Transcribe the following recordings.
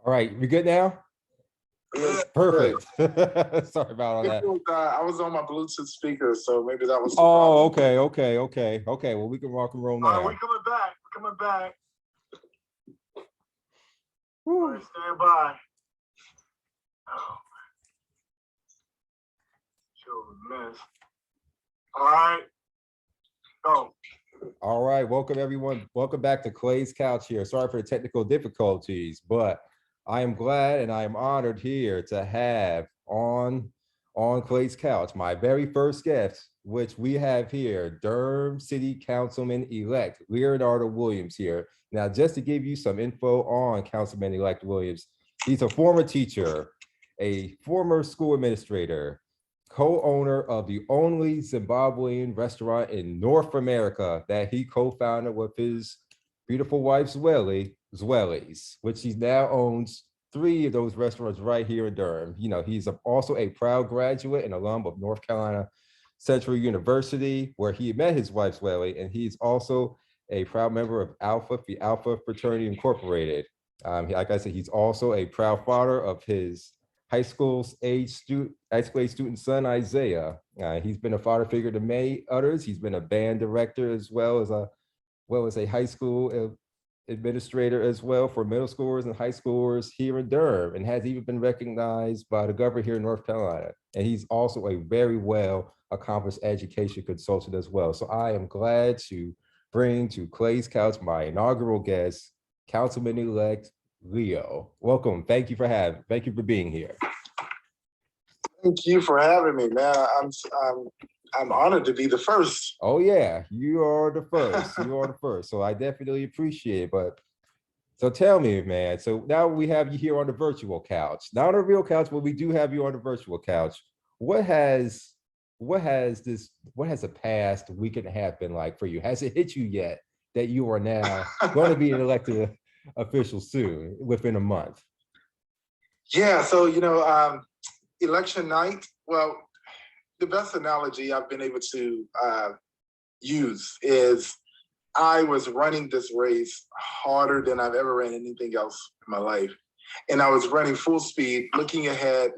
All right, we good now? Yeah, Perfect. Sorry about all that. I was on my Bluetooth speaker, so maybe that was the Oh, problem. okay. Well, we can rock and roll All now. right, we're coming back. We're coming back. Woo. All right, stand by. Oh, sure miss. All right, go. All right, welcome everyone. Welcome back to Clay's Couch here. Sorry for the technical difficulties, but I am glad and I am honored here to have on Clay's Couch my very first guest, which we have here, Durham City Councilman-elect Leonardo Williams here. Now, just to give you some info on Councilman-elect Williams, he's a former teacher, a former school administrator, co-owner of the only Zimbabwean restaurant in North America that he co-founded with his beautiful wife, Zwelly's, which he now owns 3 of those restaurants right here in Durham. You know, he's also a proud graduate and alum of North Carolina Central University, where he met his wife, Zwelly, and he's also a proud member of the Alpha Fraternity Incorporated. Like I said, he's also a proud father of his high school age student son, Isaiah. He's been a father figure to many others. He's been a band director as well as a high school administrator as well for middle schoolers and high schoolers here in Durham, and has even been recognized by the governor here in North Carolina. And he's also a very well accomplished education consultant as well. So I am glad to bring to Clay's Couch my inaugural guest, Councilman-elect Leo. Welcome. Thank you for being here. Thank you for having me, man. I'm honored to be the first. Oh yeah, you are the first. You are the first. So I definitely appreciate it. But so tell me, man. So now we have you here on the virtual couch, not on the real couch, but we do have you on the virtual couch. What has the past week and a half been like for you? Has it hit you yet that you are now going to be an elected official soon, within a month? Yeah, so election night, well, the best analogy I've been able to use is I was running this race harder than I've ever ran anything else in my life. And I was running full speed, looking ahead,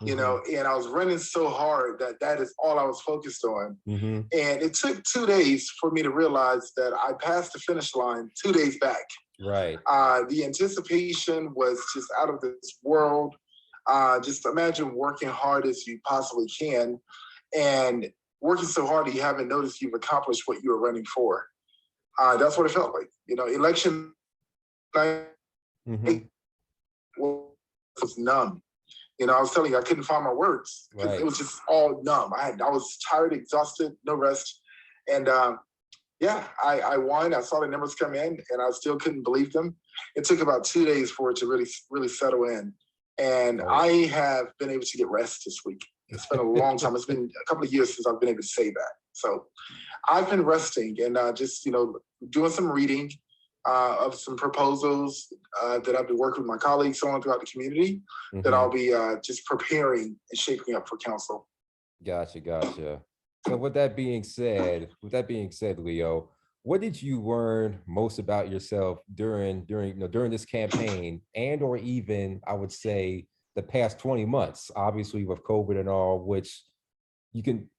and I was running so hard that is all I was focused on. And it took 2 days for me to realize that I passed the finish line 2 days back. Right. The anticipation was just out of this world. Just imagine working hard as you possibly can and working so hard that you haven't noticed you've accomplished what you were running for. That's what it felt like. Election night was numb. I was telling you, I couldn't find my words. Right. It was just all numb. I was tired, exhausted, no rest. And I won. I saw the numbers come in and I still couldn't believe them. It took about 2 days for it to really settle in. And I have been able to get rest this week. It's been a long time. It's been a couple of years since I've been able to say that. So I've been resting and just, doing some reading of some proposals that I've been working with my colleagues on throughout the community that I'll be just preparing and shaping up for council. Gotcha. So with that being said, Leo, what did you learn most about yourself during this campaign, and or even I would say the past 20 months, obviously with COVID and all, which we can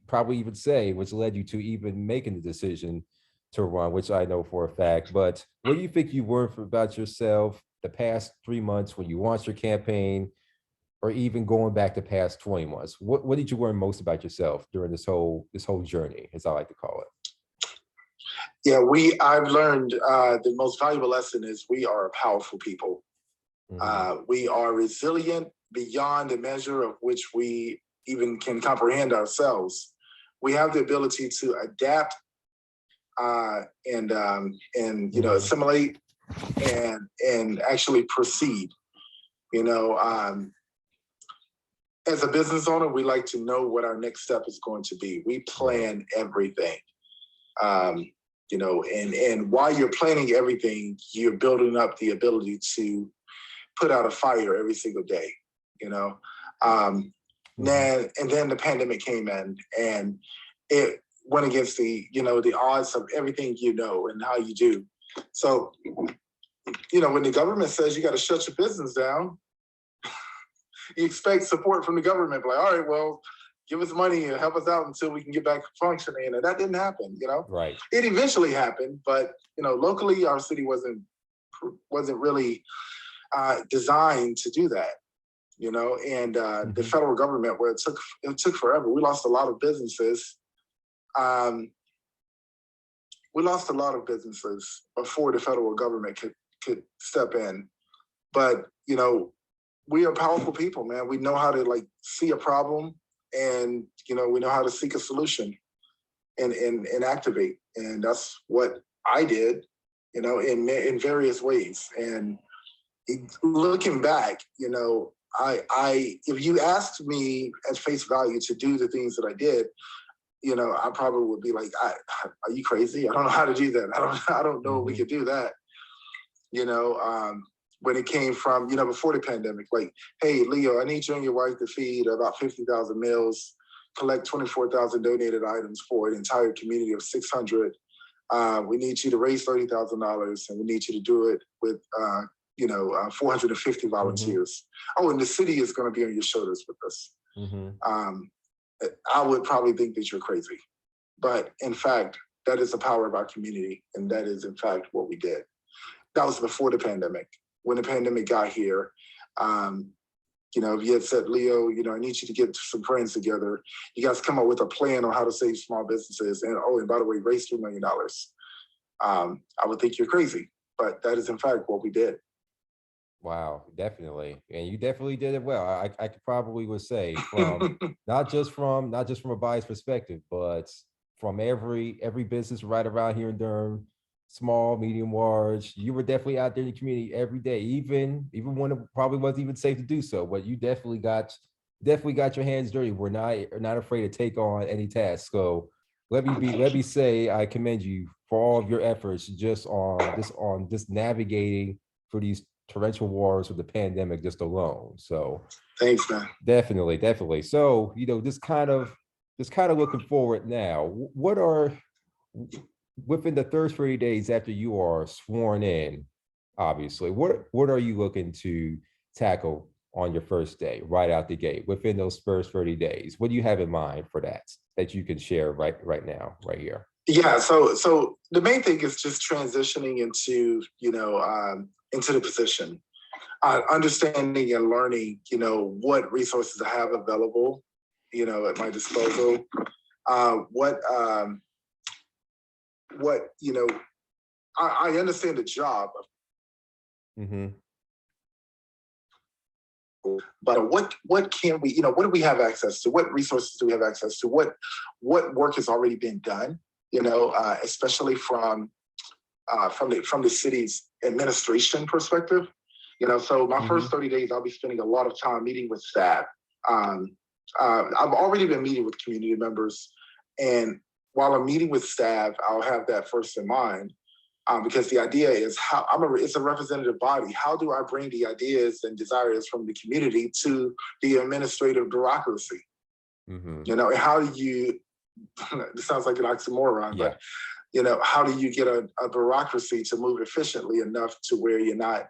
probably even say which led you to even making the decision to run, which I know for a fact. But what do you think you learned about yourself the past 3 months when you launched your campaign, or even going back the past 20 months? What did you learn most about yourself during this whole journey, as I like to call it? Yeah, I've learned the most valuable lesson is we are a powerful people. We are resilient beyond the measure of which we even can comprehend ourselves. We have the ability to adapt and assimilate and actually proceed. As a business owner, we like to know what our next step is going to be. We plan everything. And while you're planning everything, you're building up the ability to put out a fire every single day, and then the pandemic came in and it went against the odds of everything and how you do. So when the government says you got to shut your business down, you expect support from the government. Like, all right, well, give us money and help us out until we can get back functioning. And that didn't happen, Right. It eventually happened, but, locally, our city wasn't really designed to do that, and the federal government, where it took forever. We lost a lot of businesses. We lost a lot of businesses before the federal government could step in. But, we are powerful people, man. We know how to see a problem, and, we know how to seek a solution and activate. And that's what I did, in various ways. And looking back, if you asked me at face value to do the things that I did, I probably would be like, are you crazy? I don't know how to do that. I don't know we could do that. When it came from, before the pandemic, like, hey, Leo, I need you and your wife to feed about 50,000 meals, collect 24,000 donated items for an entire community of 600. We need you to raise $30,000, and we need you to do it with, 450 volunteers. Oh, and the city is going to be on your shoulders with this. I would probably think that you're crazy. But in fact, that is the power of our community. And that is, in fact, what we did. That was before the pandemic. When the pandemic got here, if you had said, Leo, I need you to get some friends together. You guys come up with a plan on how to save small businesses. And by the way, raise $3 million. I would think you're crazy. But that is, in fact, what we did. Wow, definitely. And you definitely did it well. I could probably would say from not just from a biased perspective, but from every business right around here in Durham, small, medium, large, you were definitely out there in the community every day, even when it probably wasn't even safe to do so. But you definitely got your hands dirty. We're not afraid to take on any task. So let me say I commend you for all of your efforts just on navigating through these torrential wars with the pandemic just alone. So thanks, man. Definitely. So, just kind of looking forward now, what are, within the first 30 days after you are sworn in, obviously, what are you looking to tackle on your first day, right out the gate, within those first 30 days? What do you have in mind for that you can share right now, right here? Yeah, so the main thing is just transitioning into, into the position, understanding and learning, what resources I have available, at my disposal, I understand the job. But what can we, what do we have access to? What resources do we have access to? What work has already been done? Especially from the city's administration perspective. So my first 30 days, I'll be spending a lot of time meeting with staff. I've already been meeting with community members, and while I'm meeting with staff, I'll have that first in mind, because the idea is it's a representative body. How do I bring the ideas and desires from the community to the administrative bureaucracy? How do you? It sounds like an oxymoron, but how do you get a bureaucracy to move efficiently enough to where you're not,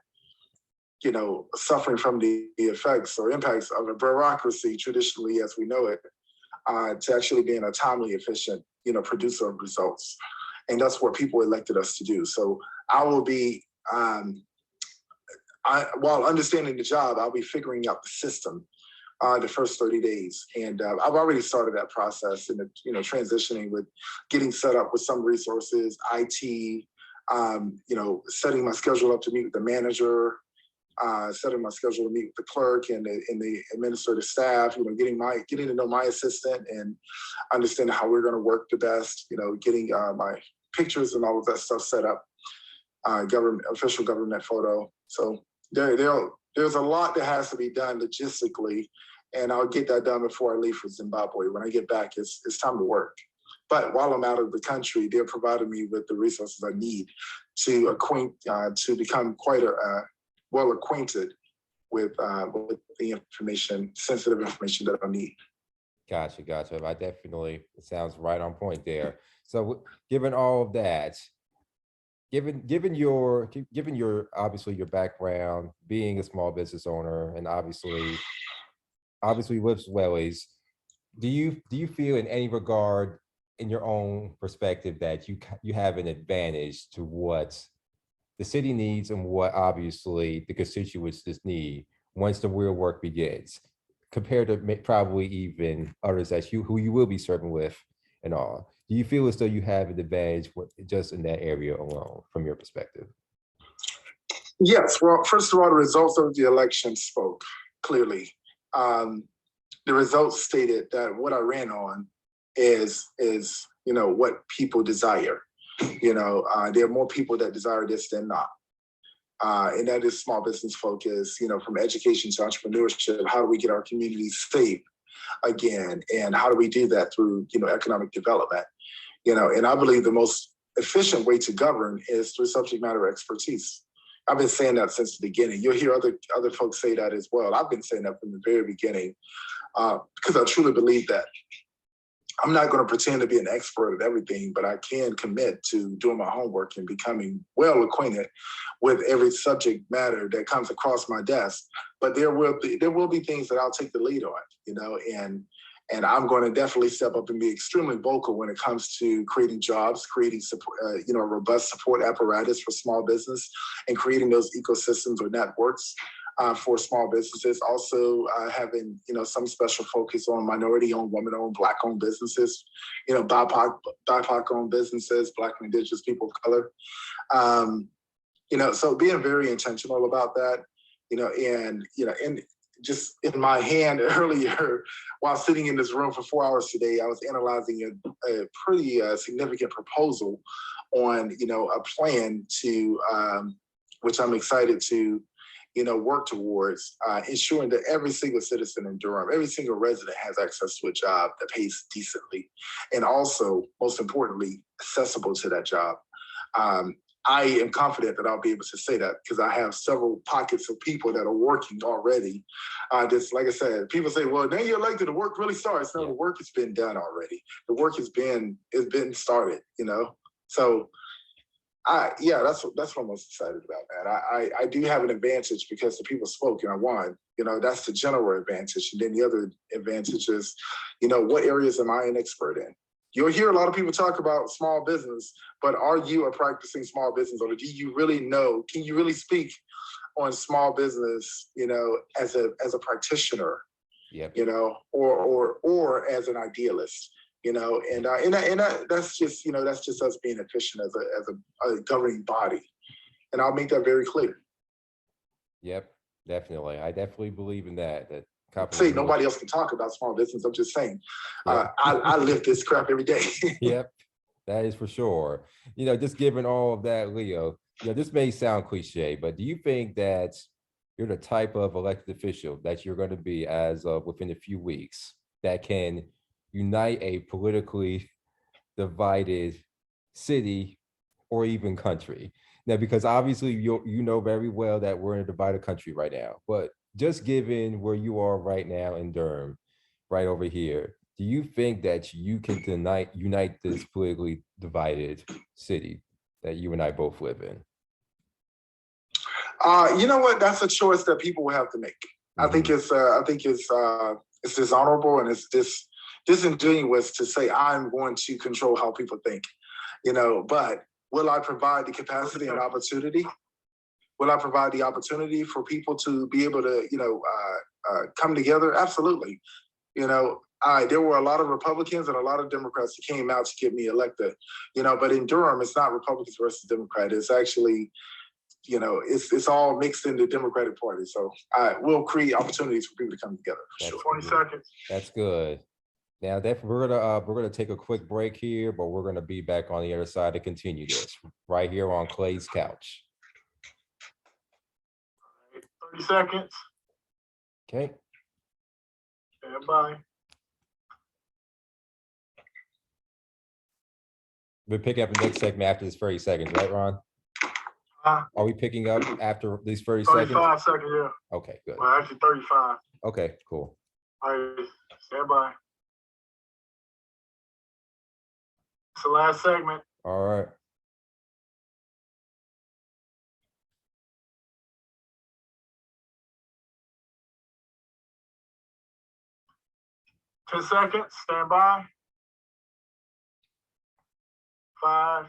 suffering from the effects or impacts of a bureaucracy traditionally as we know it, to actually being a timely, efficient, producer of results. And that's what people elected us to do. So I will be, while understanding the job, I'll be figuring out the system the first 30 days. And I've already started that process and, transitioning with getting set up with some resources, IT, setting my schedule up to meet with the manager, setting my schedule to meet with the clerk and the administrative staff, getting to know my assistant and understanding how we're going to work the best, getting my pictures and all of that stuff set up, official government photo. So there's a lot that has to be done logistically, and I'll get that done before I leave for Zimbabwe. When I get back, it's time to work. But while I'm out of the country, they're providing me with the resources I need to become quite well acquainted with the sensitive information that I need. Gotcha. It sounds right on point there. So given all of that, given your obviously your background being a small business owner and obviously with Wellies, do you feel in any regard in your own perspective that you have an advantage to what the city needs and what obviously the constituents need once the real work begins, compared to probably even others that who you will be serving with and all? Do you feel as though you have an advantage just in that area alone, from your perspective? Yes. Well, first of all, the results of the election spoke clearly. The results stated that what I ran on is what people desire. There are more people that desire this than not. And that is small business focus, from education to entrepreneurship. How do we get our communities safe again? And how do we do that through, economic development? And I believe the most efficient way to govern is through subject matter expertise. I've been saying that since the beginning. You'll hear other folks say that as well. I've been saying that from the very beginning because I truly believe that. I'm not going to pretend to be an expert at everything, but I can commit to doing my homework and becoming well acquainted with every subject matter that comes across my desk. But there will be things that I'll take the lead on, and I'm going to definitely step up and be extremely vocal when it comes to creating jobs, creating support, a robust support apparatus for small business, and creating those ecosystems or networks for small businesses. Also having some special focus on minority-owned, woman-owned, Black-owned businesses, BIPOC-owned businesses, Black and Indigenous people of color. So being very intentional about that, and just in my hand earlier, while sitting in this room for 4 hours today, I was analyzing a pretty significant proposal on, a plan to, which I'm excited to, work towards ensuring that every single citizen in Durham, every single resident has access to a job that pays decently, and also, most importantly, accessible to that job. I am confident that I'll be able to say that because I have several pockets of people that are working already. Just like I said, people say, well, now you're elected, the work really starts. No, the work has been done already. The work has been started, So that's what I'm most excited about, man. I do have an advantage because the people spoke and I won. That's the general advantage. And then the other advantage is, what areas am I an expert in? You'll hear a lot of people talk about small business, but are you a practicing small business owner? Do you really know? Can you really speak on small business, as a practitioner, yep. Or as an idealist? That's just us being efficient as a governing body, and I'll make that very clear. Yep, definitely. I definitely believe in that. Say nobody else can talk about small business. I'm just saying, yep. I live this crap every day. Yep, that is for sure. Just given all of that, Leo, this may sound cliche, but do you think that you're the type of elected official that you're going to be as of within a few weeks that can unite a politically divided city or even country? Now, because obviously you know very well that we're in a divided country right now, but just given where you are right now in Durham, right over here, do you think that you can unite this politically divided city that you and I both live in? You know what? That's a choice that people will have to make. Mm-hmm. I think it's dishonorable and it's disingenuous to say I'm going to control how people think. But will I provide the capacity and opportunity? Will I provide the opportunity for people to be able to, come together? Absolutely. There were a lot of Republicans and a lot of Democrats that came out to get me elected, but in Durham, it's not Republicans versus Democrats. It's actually, it's all mixed in the Democratic Party. So we'll create opportunities for people to come together. That's 20 seconds. That's good. Now, we're gonna take a quick break here, but we're gonna be back on the other side to continue this right here on Clay's Couch. 30 seconds. Okay. Stand by. We're picking up the next segment after this 30 seconds, right, Ron? Are we picking up after these 30 seconds? 35 seconds, yeah. Okay, good. Well, actually 35. Okay, cool. All right, stand by. It's the last segment. All right. 10 seconds, stand by. 5,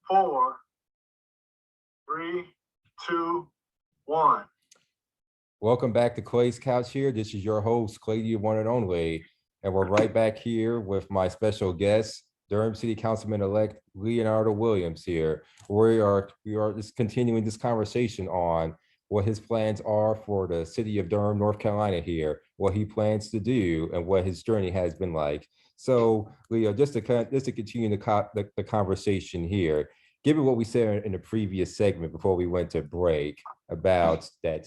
4, 3, 2, 1. Welcome back to Clay's Couch here. This is your host, Clay, the one and only. And we're right back here with my special guest, Durham City Councilman-elect Leonardo Williams here. We are just continuing this conversation on what his plans are for the city of Durham, North Carolina here, what he plans to do, and what his journey has been like. So, Leo, just to continue the conversation here, given what we said in the previous segment before we went to break about that,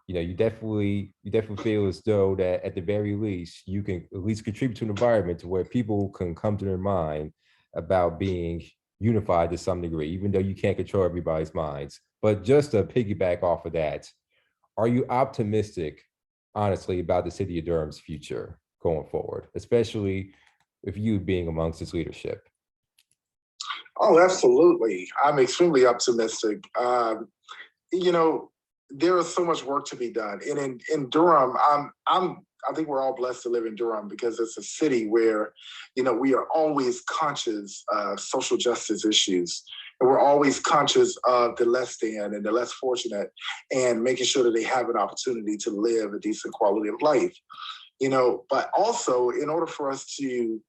you definitely feel as though that at the very least you can at least contribute to an environment to where people can come to their mind about being unified to some degree, even though you can't control everybody's minds. But just to piggyback off of that, are you optimistic, honestly, about the city of Durham's future going forward, especially with you being amongst its leadership? Oh, absolutely. I'm extremely optimistic. There is so much work to be done. And in Durham, I think we're all blessed to live in Durham because it's a city where, we are always conscious of social justice issues. And we're always conscious of the less than and the less fortunate and making sure that they have an opportunity to live a decent quality of life. But also in order for us to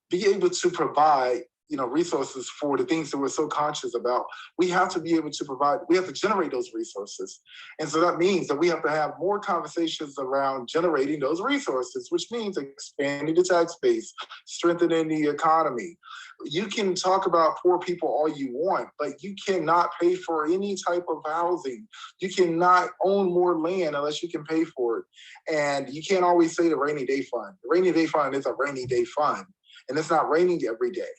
be able to provide resources for the things that we're so conscious about, we have to be able to provide, we have to generate those resources. And so that means that we have to have more conversations around generating those resources, which means expanding the tax base, strengthening the economy. You can talk about poor people all you want, but you cannot pay for any type of housing. You cannot own more land unless you can pay for it. And you can't always say the rainy day fund. The rainy day fund is a rainy day fund, and it's not raining every day.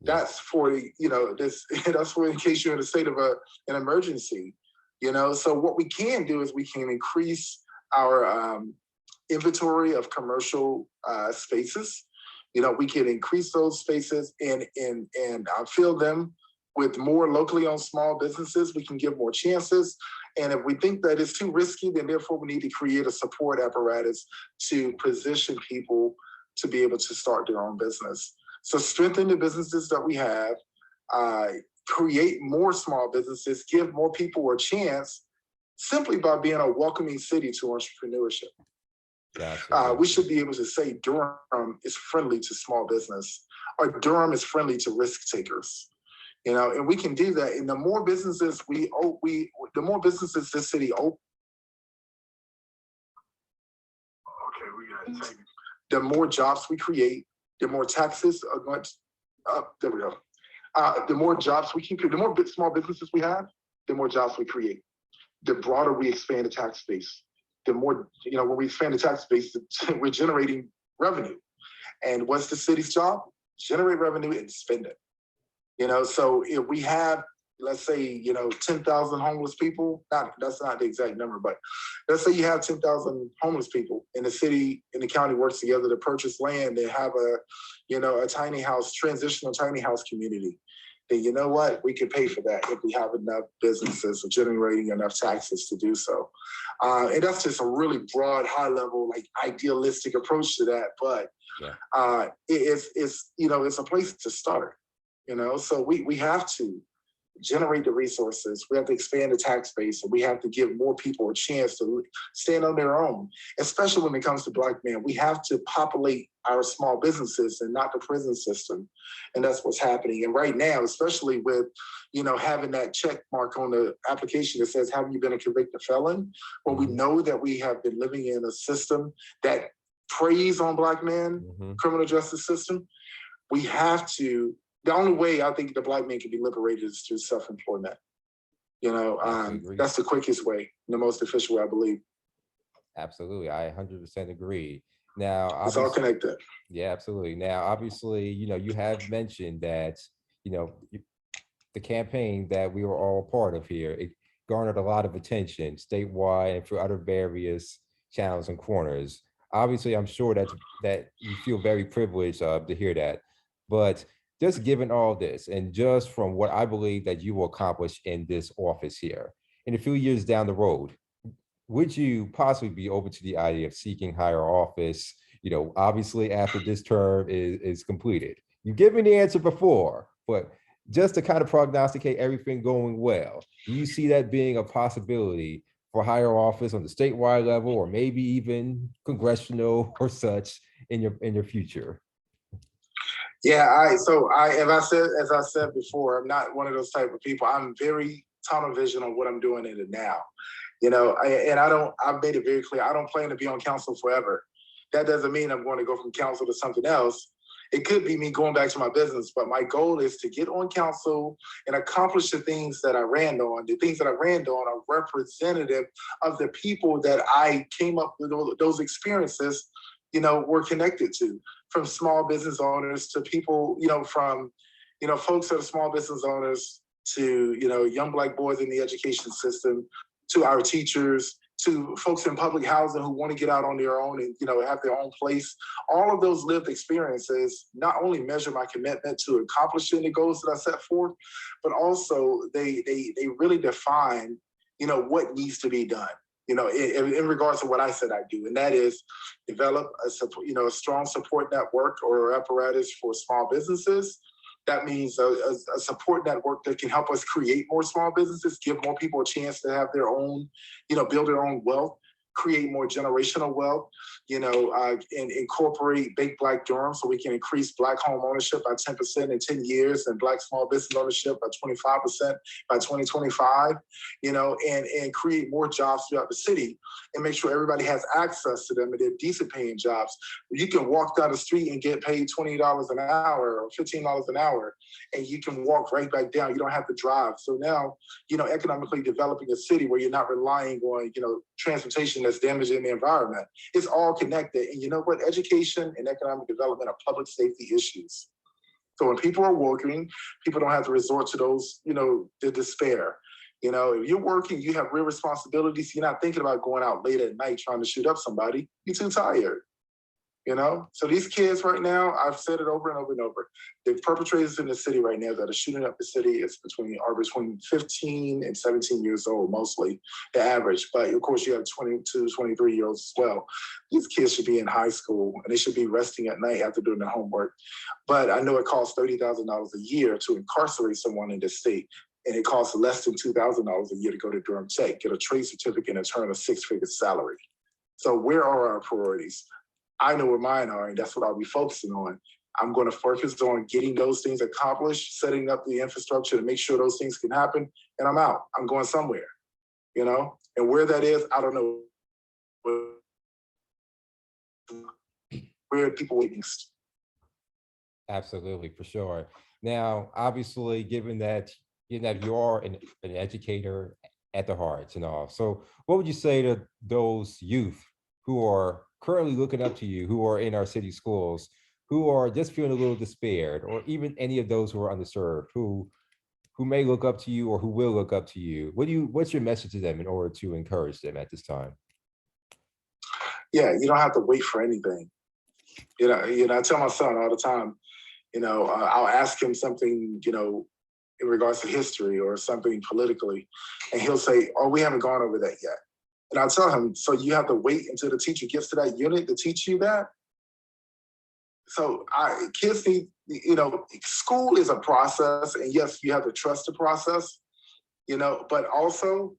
That's for, that's for in case you're in a state of an emergency, So what we can do is we can increase our inventory of commercial spaces. We can increase those spaces and fill them with more locally owned small businesses. We can give more chances. And if we think that it's too risky, then therefore we need to create a support apparatus to position people to be able to start their own business. So strengthen the businesses that we have, create more small businesses, give more people a chance simply by being a welcoming city to entrepreneurship. Gotcha. We should be able to say Durham is friendly to small business, or Durham is friendly to risk takers. And we can do that. And the more businesses the more businesses this city open. Okay, we got to take it. The more jobs we create, the more taxes are going to, there we go. The more jobs we can create, the more small businesses we have, the more jobs we create. The broader we expand the tax base, the more, when we expand the tax base, we're generating revenue. And what's the city's job? Generate revenue and spend it. So if we have, let's say, 10,000 homeless people, that's not the exact number, but let's say you have 10,000 homeless people and the city and the county works together to purchase land and have a tiny house, transitional tiny house community. Then you know what? We could pay for that if we have enough businesses generating enough taxes to do so. And that's just a really broad, high level, idealistic approach to that. But it's a place to start, so we have to generate the resources. We have to expand the tax base, and we have to give more people a chance to stand on their own, especially when it comes to Black men. We have to populate our small businesses and not the prison system. And that's what's happening. And right now, especially with, having that check mark on the application that says, have you been a convicted felon? Well, we know that we have been living in a system that preys on Black men, criminal justice system. We have to, the only way I think the Black man can be liberated is through self-employment. That's the quickest way, the most efficient way, I believe. Absolutely, I 100% agree. Now, it's all connected. Yeah, absolutely. Now, obviously, you have mentioned that, the campaign that we were all a part of here, it garnered a lot of attention statewide and through other various channels and corners. Obviously, I'm sure that you feel very privileged to hear that, but just given all this and just from what I believe that you will accomplish in this office here, in a few years down the road, would you possibly be open to the idea of seeking higher office, obviously after this term is completed. You give me the answer before, but just to kind of prognosticate everything going well, do you see that being a possibility for higher office on the statewide level, or maybe even congressional or such in your future? Yeah, as I said before, I'm not one of those type of people. I'm very tunnel vision on what I'm doing in it now. I've made it very clear, I don't plan to be on council forever. That doesn't mean I'm going to go from council to something else. It could be me going back to my business, but my goal is to get on council and accomplish the things that I ran on. The things that I ran on are representative of the people that I came up with those experiences, were connected to, from small business owners to people, from, folks that are small business owners to, young Black boys in the education system, to our teachers, to folks in public housing who want to get out on their own and, have their own place. All of those lived experiences not only measure my commitment to accomplishing the goals that I set forth, but also they really define, what needs to be done, in regards to what I said I do. And that is develop a strong support network or apparatus for small businesses. That means a support network that can help us create more small businesses, give more people a chance to have their own, build their own wealth, create more generational wealth, and incorporate Bake Black Durham so we can increase Black home ownership by 10% in 10 years and Black small business ownership by 25% by 2025, and create more jobs throughout the city and make sure everybody has access to them and they're decent paying jobs. You can walk down the street and get paid $20 an hour or $15 an hour, and you can walk right back down. You don't have to drive. So now, economically developing a city where you're not relying on, transportation that's damaging the environment. It's all connected. And you know what? Education and economic development are public safety issues. So when people are working, people don't have to resort to those, the despair. If you're working, you have real responsibilities. You're not thinking about going out late at night trying to shoot up somebody. You're too tired. So these kids right now, I've said it over and over and over, the perpetrators in the city right now that are shooting up the city are between 15 and 17 years old, mostly the average. But of course you have 22, 23-year-olds as well. These kids should be in high school and they should be resting at night after doing their homework. But I know it costs $30,000 a year to incarcerate someone in this state. And it costs less than $2,000 a year to go to Durham Tech, get a trade certificate and earn a six-figure salary. So where are our priorities? I know where mine are, and that's what I'll be focusing on. I'm going to focus on getting those things accomplished, setting up the infrastructure to make sure those things can happen, and I'm out. I'm going somewhere, And where that is, I don't know. Where are people waiting? Absolutely, for sure. Now, obviously, given that you are an educator at the heart and all, so what would you say to those youth who are currently looking up to you, who are in our city schools, who are just feeling a little despaired, or even any of those who are underserved, who may look up to you or who will look up to you? What's your message to them in order to encourage them at this time? Yeah, you don't have to wait for anything. I tell my son all the time, I'll ask him something, in regards to history or something politically, and he'll say, "Oh, we haven't gone over that yet." And I'll tell him, so you have to wait until the teacher gets to that unit to teach you that? So kids need, school is a process, and yes, you have to trust the process, but also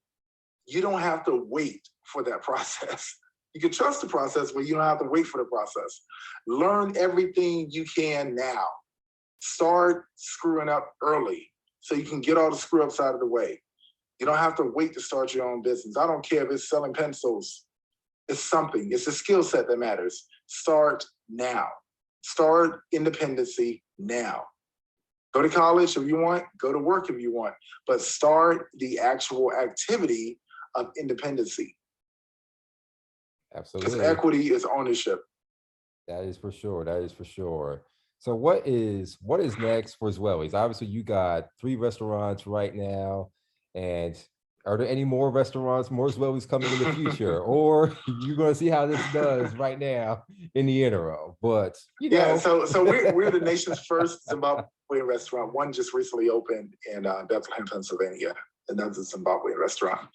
you don't have to wait for that process. You can trust the process, but you don't have to wait for the process. Learn everything you can now. Start screwing up early so you can get all the screw ups out of the way. You don't have to wait to start your own business. I don't care if it's selling pencils. It's something. It's a skill set that matters. Start now. Start independency now. Go to college if you want. Go to work if you want. But start the actual activity of independency. Absolutely. Because equity is ownership. That is for sure. That is for sure. So what is next for Zwellies? Obviously, you got 3 restaurants right now. And are there any more restaurants, more Zwellies coming in the future? Or you're going to see how this does right now in the interim? But, Yeah, so we're the nation's first Zimbabwean restaurant. One just recently opened in Bethlehem, Pennsylvania. another Zimbabwean restaurant.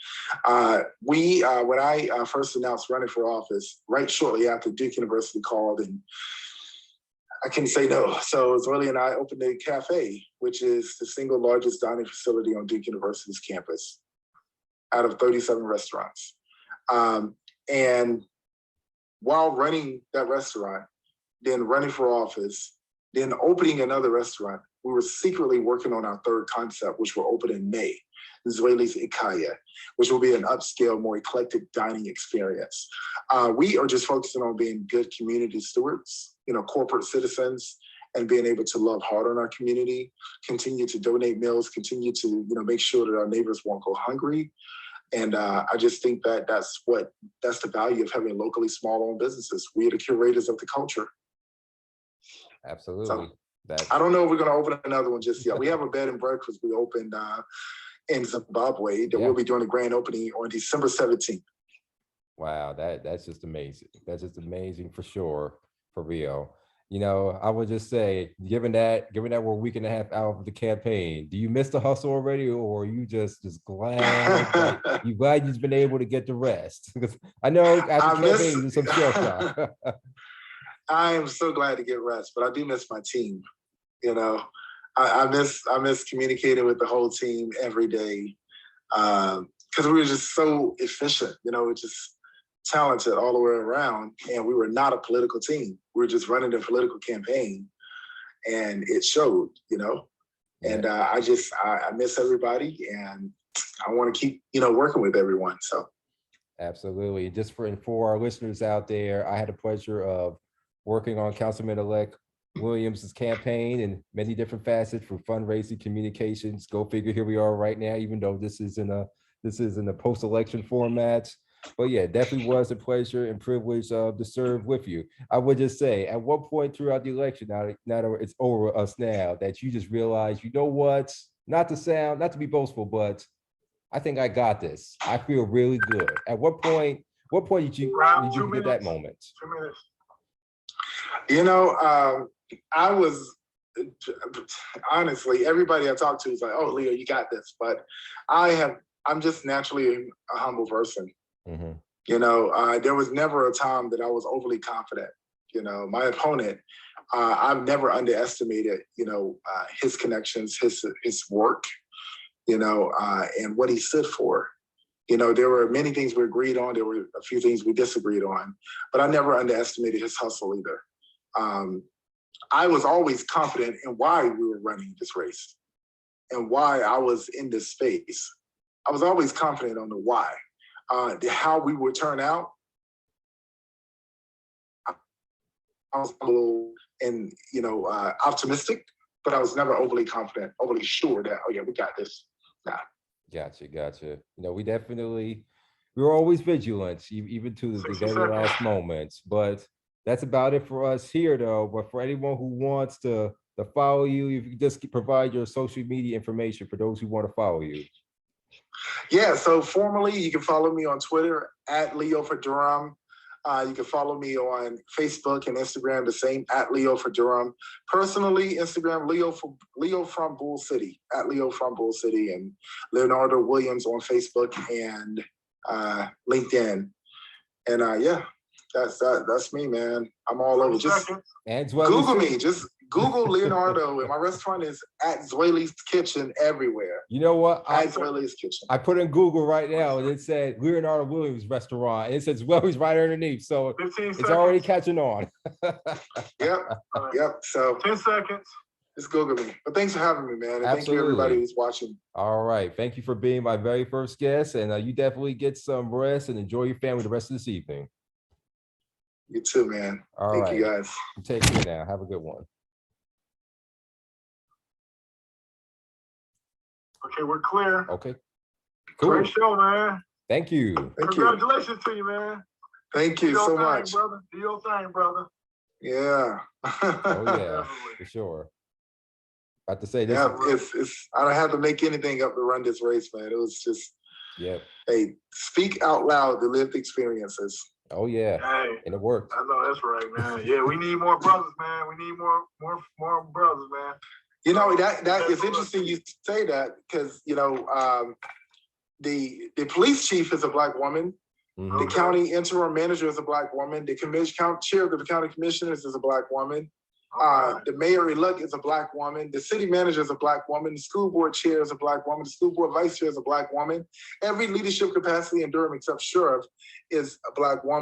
When I first announced running for office, right shortly after Duke University called, and I couldn't say no. So Zoe and I opened a cafe, which is the single largest dining facility on Duke University's campus out of 37 restaurants. And while running that restaurant, then running for office, then opening another restaurant, we were secretly working on our third concept, which will open in May, Zweli's Ikaya, which will be an upscale, more eclectic dining experience. We are just focusing on being good community stewards, corporate citizens, and being able to love hard on our community, continue to donate meals, continue to make sure that our neighbors won't go hungry. And I just think that that's the value of having locally small-owned businesses. We are the curators of the culture. Absolutely. So, I don't know if we're going to open another one just yet. We have a bed and breakfast we opened in Zimbabwe that we'll be doing a grand opening on December 17th. Wow, that's just amazing. That's just amazing for sure, for real. I would just say, given that we're a week and a half out of the campaign, do you miss the hustle already, or are you just glad you've just been able to get the rest? Because I know after campaign, there's some shell shock. I am so glad to get rest, but I do miss my team. I miss communicating with the whole team every day, because we were just so efficient. We're just talented all the way around, and we were not a political team. We were just running a political campaign, and it showed. And I miss everybody, and I want to keep working with everyone. So absolutely. Just for our listeners out there, I had the pleasure of working on Councilman-elect Williams's campaign in many different facets, from fundraising, communications. Go figure, here we are right now, even though this is in a post-election format. But yeah, definitely was a pleasure and privilege to serve with you. I would just say, at what point throughout the election, now that it's over us now, that you just realize, what, not to be boastful, but I think I got this. I feel really good. At what point did you get that moment? 2 minutes. I was, honestly, everybody I talked to is like, oh, Leo, you got this. But I'm just naturally a humble person. Mm-hmm. There was never a time that I was overly confident. My opponent, I've never underestimated, his connections, his work, and what he stood for. There were many things we agreed on. There were a few things we disagreed on, but I never underestimated his hustle either. I was always confident in why we were running this race and why I was in this space. I was always confident on the why. How we would turn out, I was a little optimistic, but I was never overly confident, overly sure that, oh yeah, we got this. Nah. Gotcha. We were always vigilant, even to the very last moments. But that's about it for us here, though. But for anyone who wants to follow you, if you could just provide your social media information for those who want to follow you. Yeah, so formally, you can follow me on Twitter at Leo for Durham. You can follow me on Facebook and Instagram, the same, at Leo for Durham. Personally, Instagram, Leo from Bull City, at Leo from Bull City, and Leonardo Williams on Facebook and LinkedIn. And yeah, that's me, man. I'm all over. Just Google me. Just Google Leonardo, and my restaurant is at Zweli's Kitchen everywhere. You know what? At Zweli's Kitchen. I put in Google right now, and it said Leonardo Williams Restaurant, and it says Zweli's right underneath. So it's already catching on. Yep. So 10 seconds. Just Google me. But thanks for having me, man. And Absolutely. Thank you, everybody who's watching. All right. Thank you for being my very first guest, and you definitely get some rest and enjoy your family the rest of this evening. You too, man. Thank you, guys. Take care now. Have a good one. Okay, we're clear. Okay. Cool. Great show, man. Thank you. Congratulations to you, man. Thank you so much. Brother. Do your thing, brother. Yeah. Oh yeah, for sure. About to say this. Yeah, it's I don't have to make anything up to run this race, man. It was just, hey, speak out loud the lived experiences. Oh yeah, hey, and it worked. I know that's right, man. Yeah, we need more brothers, man. We need more brothers, man. That is interesting you say that, because The police chief is a Black woman. Mhm. The county interim manager is a Black woman. The chair of the county commissioners is a Black woman. The mayor-elect is a Black woman. The city manager is a Black woman. The school board chair is a Black woman. The school board vice chair is a Black woman. Every leadership capacity in Durham except sheriff is a Black woman.